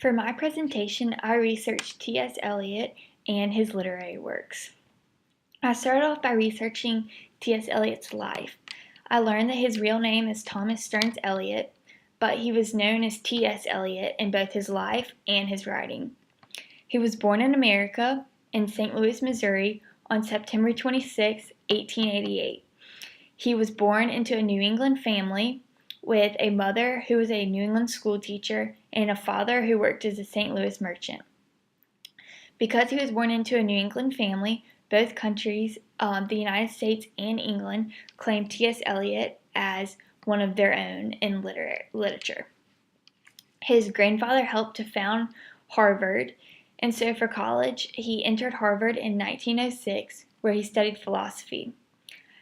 For my presentation, I researched T.S. Eliot and his literary works. I started off by researching T.S. Eliot's life. I learned that his real name is Thomas Stearns Eliot, but he was known as T.S. Eliot in both his life and his writing. He was born in America, in St. Louis, Missouri, on September 26, 1888. He was born into a New England family with a mother who was a New England school teacher and a father who worked as a St. Louis merchant. Because he was born into a New England family, both countries, the United States and England, claimed T.S. Eliot as one of their own in literature. His grandfather helped to found Harvard, and so for college, he entered Harvard in 1906, where he studied philosophy.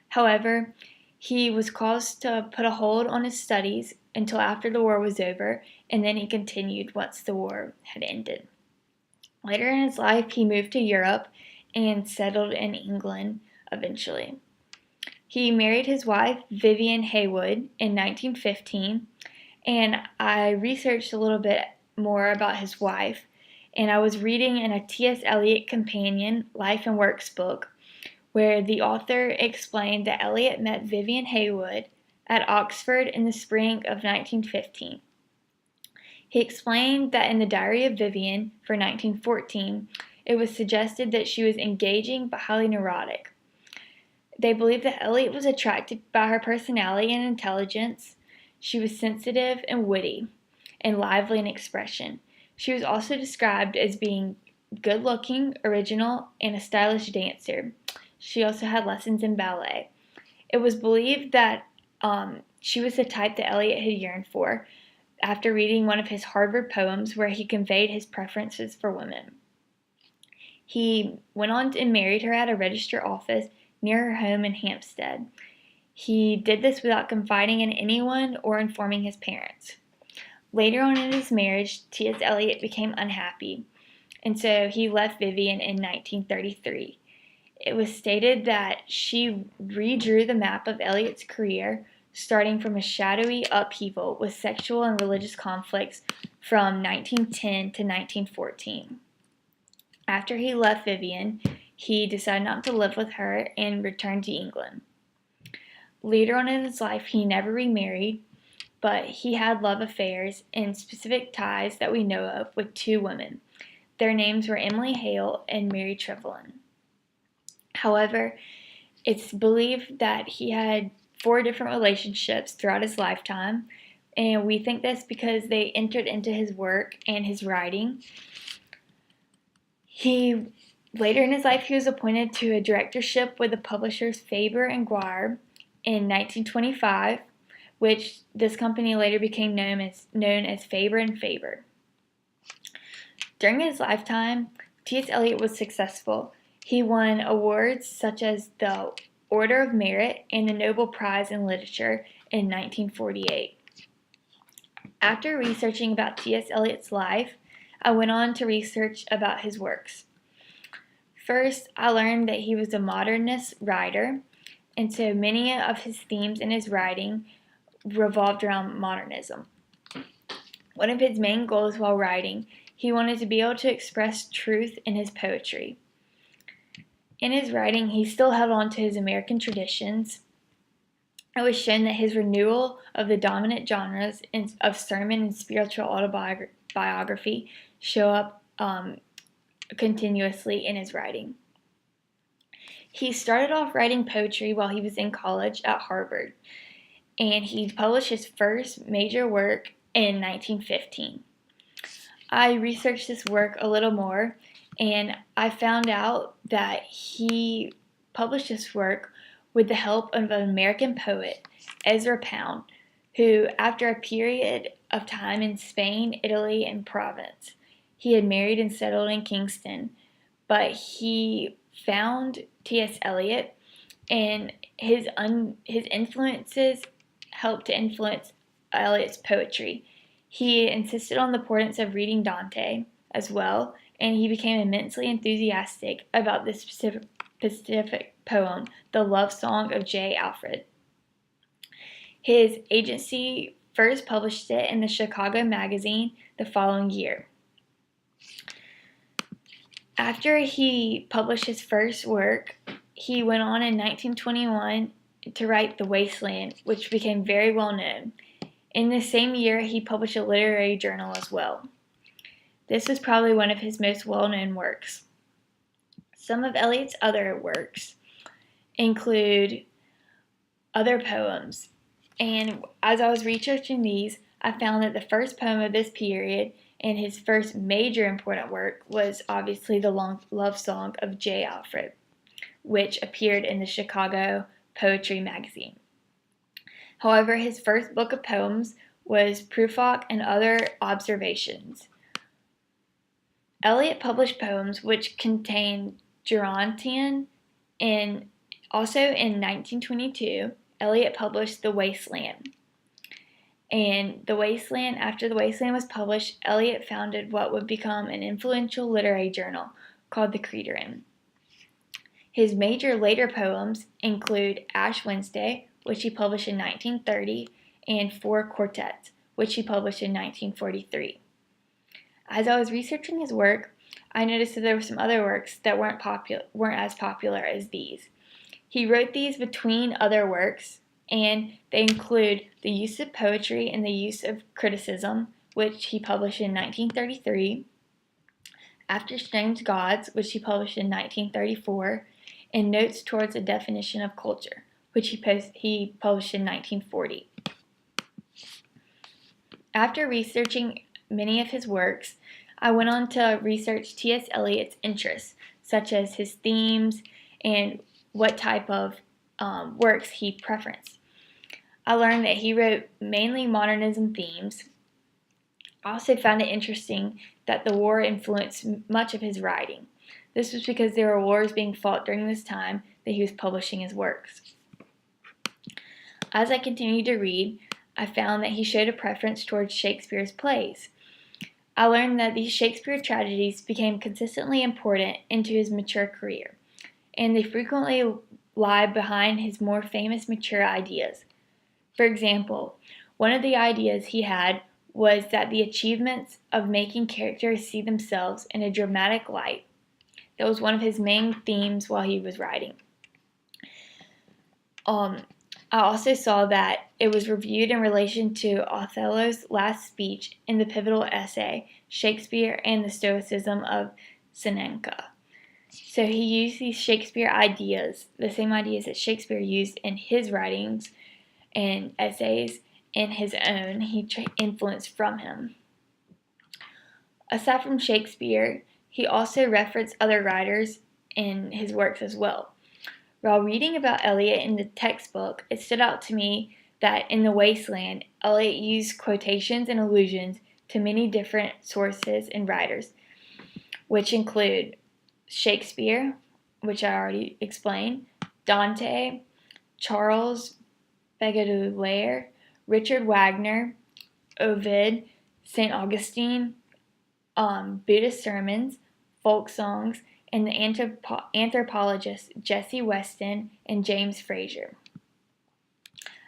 However, he was caused to put a hold on his studies until after the war was over, and then he continued once the war had ended. Later in his life, he moved to Europe and settled in England eventually. He married his wife, Vivian Haywood, in 1915, and I researched a little bit more about his wife, and I was reading in a T.S. Eliot Companion Life and Works book, where the author explained that Eliot met Vivian Haywood at Oxford in the spring of 1915. He explained that in the Diary of Vivian for 1914, it was suggested that she was engaging but highly neurotic. They believed that Eliot was attracted by her personality and intelligence. She was sensitive and witty, and lively in expression. She was also described as being good-looking, original, and a stylish dancer. She also had lessons in ballet. It was believed that she was the type that Eliot had yearned for after reading one of his Harvard poems where he conveyed his preferences for women. He went on and married her at a register office near her home in Hampstead. He did this without confiding in anyone or informing his parents. Later on in his marriage, T.S. Eliot became unhappy, and so he left Vivian in 1933. It was stated that she redrew the map of Eliot's career, starting from a shadowy upheaval with sexual and religious conflicts from 1910 to 1914. After he left Vivian, he decided not to live with her and returned to England. Later on in his life, he never remarried, but he had love affairs and specific ties that we know of with two women. Their names were Emily Hale and Mary Trevelyan. However, it's believed that he had 4 different relationships throughout his lifetime, and we think this because they entered into his work and his writing. Later in his life, he was appointed to a directorship with the publishers Faber and Guire in 1925, which this company later became known as Faber and Faber. During his lifetime, T.S. Eliot was successful. He won awards such as the Order of Merit and the Nobel Prize in Literature in 1948. After researching about T.S. Eliot's life, I went on to research about his works. First, I learned that he was a modernist writer, and so many of his themes in his writing revolved around modernism. One of his main goals while writing, he wanted to be able to express truth in his poetry. In his writing, he still held on to his American traditions. It was shown that his renewal of the dominant genres of sermon and spiritual autobiography show up continuously in his writing. He started off writing poetry while he was in college at Harvard, and he published his first major work in 1915. I researched this work a little more, and I found out that he published this work with the help of an American poet, Ezra Pound, who, after a period of time in Spain, Italy, and Provence, he had married and settled in Kingston, but he found T.S. Eliot, and his influences helped to influence Eliot's poetry. He insisted on the importance of reading Dante as well, and he became immensely enthusiastic about this specific poem, The Love Song of J. Alfred. His agency first published it in the Chicago Magazine the following year. After he published his first work, he went on in 1921 to write The Wasteland, which became very well known. In the same year, he published a literary journal as well. This was probably one of his most well-known works. Some of Eliot's other works include other poems, and as I was researching these, I found that the first poem of this period and his first major important work was obviously the long love song of J. Alfred, which appeared in the Chicago Poetry magazine. However, his first book of poems was Prufrock and Other Observations. Eliot published poems which contained Gerontion, and also in 1922, Eliot published The Wasteland. And after The Wasteland was published, Eliot founded what would become an influential literary journal called The Creatorine. His major later poems include Ash Wednesday, which he published in 1930, and Four Quartets, which he published in 1943. As I was researching his work, I noticed that there were some other works that weren't as popular as these. He wrote these between other works, and they include The Use of Poetry and the Use of Criticism, which he published in 1933, After Strange Gods, which he published in 1934, and Notes Towards a Definition of Culture, which he published in 1940. After researching many of his works, I went on to research T.S. Eliot's interests, such as his themes and what type of works he preferenced. I learned that he wrote mainly modernism themes. I also found it interesting that the war influenced much of his writing. This was because there were wars being fought during this time that he was publishing his works. As I continued to read, I found that he showed a preference towards Shakespeare's plays. I learned that these Shakespeare tragedies became consistently important into his mature career, and they frequently lie behind his more famous mature ideas. For example, one of the ideas he had was that the achievements of making characters see themselves in a dramatic light. That was one of his main themes while he was writing. I also saw that it was reviewed in relation to Othello's last speech in the pivotal essay, Shakespeare and the Stoicism of Seneca. So he used these Shakespeare ideas, the same ideas that Shakespeare used in his writings and essays, and his own, he influenced from him. Aside from Shakespeare, he also referenced other writers in his works as well. While reading about Eliot in the textbook, it stood out to me that in The Wasteland, Eliot used quotations and allusions to many different sources and writers, which include Shakespeare, which I already explained, Dante, Charles Baudelaire, Richard Wagner, Ovid, St. Augustine, Buddhist sermons, folk songs, and the anthropologists Jesse Weston and James Frazer.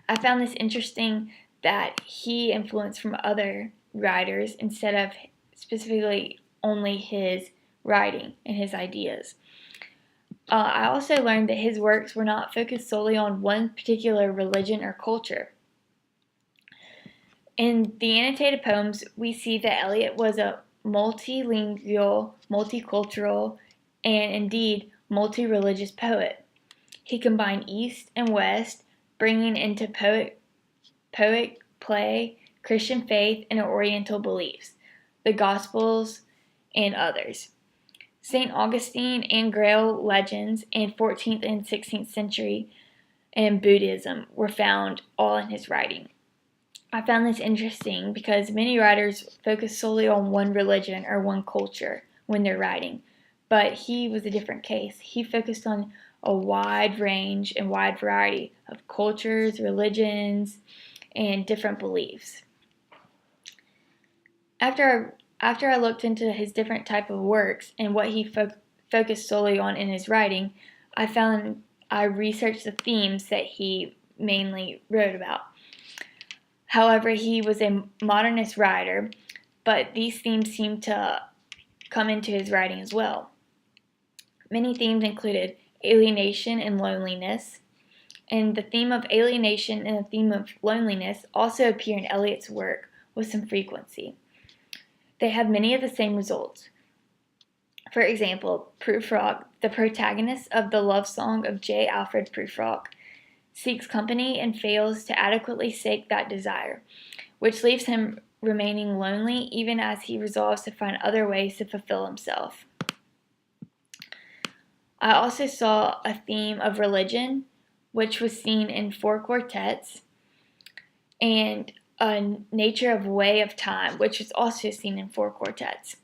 I found this interesting that he influenced from other writers instead of specifically only his writing and his ideas. I also learned that his works were not focused solely on one particular religion or culture. In the annotated poems, we see that Eliot was a multilingual, multicultural, and indeed multi-religious poet. He combined East and West, bringing into poet, play, Christian faith, and Oriental beliefs, the Gospels, and others. St. Augustine and Grail legends and 14th and 16th century and Buddhism were found all in his writing. I found this interesting because many writers focus solely on one religion or one culture when they're writing, but he was a different case. He focused on a wide range and wide variety of cultures, religions, and different beliefs. After I looked into his different type of works and what he focused solely on in his writing, I researched the themes that he mainly wrote about. However, he was a modernist writer, but these themes seem to come into his writing as well. Many themes included alienation and loneliness, and the theme of alienation and the theme of loneliness also appear in Eliot's work with some frequency. They have many of the same results. For example, Prufrock, the protagonist of the love song of J. Alfred Prufrock, seeks company and fails to adequately sate that desire, which leaves him remaining lonely even as he resolves to find other ways to fulfill himself. I also saw a theme of religion, which was seen in 4 quartets, and a nature of way of time, which was also seen in 4 quartets.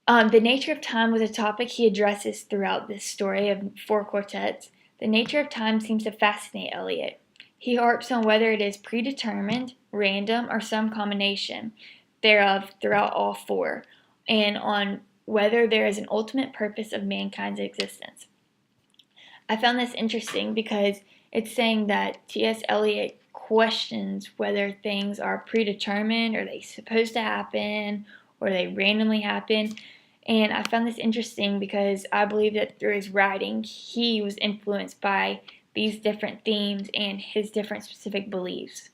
The nature of time was a topic he addresses throughout this story of 4 quartets. The nature of time seems to fascinate Eliot. He harps on whether it is predetermined, random, or some combination thereof throughout all 4, and on whether there is an ultimate purpose of mankind's existence. I found this interesting because it's saying that T.S. Eliot questions whether things are predetermined, or they supposed to happen, or they randomly happen. And I found this interesting because I believe that through his writing, he was influenced by these different themes and his different specific beliefs.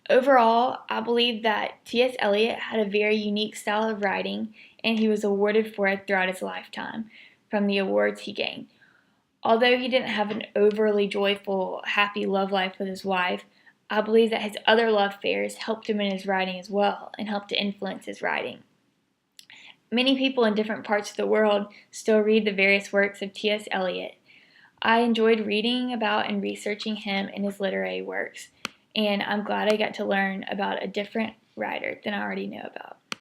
Overall, I believe that T.S. Eliot had a very unique style of writing, and he was awarded for it throughout his lifetime from the awards he gained. Although he didn't have an overly joyful, happy love life with his wife, I believe that his other love affairs helped him in his writing as well and helped to influence his writing. Many people in different parts of the world still read the various works of T.S. Eliot. I enjoyed reading about and researching him and his literary works, and I'm glad I got to learn about a different writer than I already know about.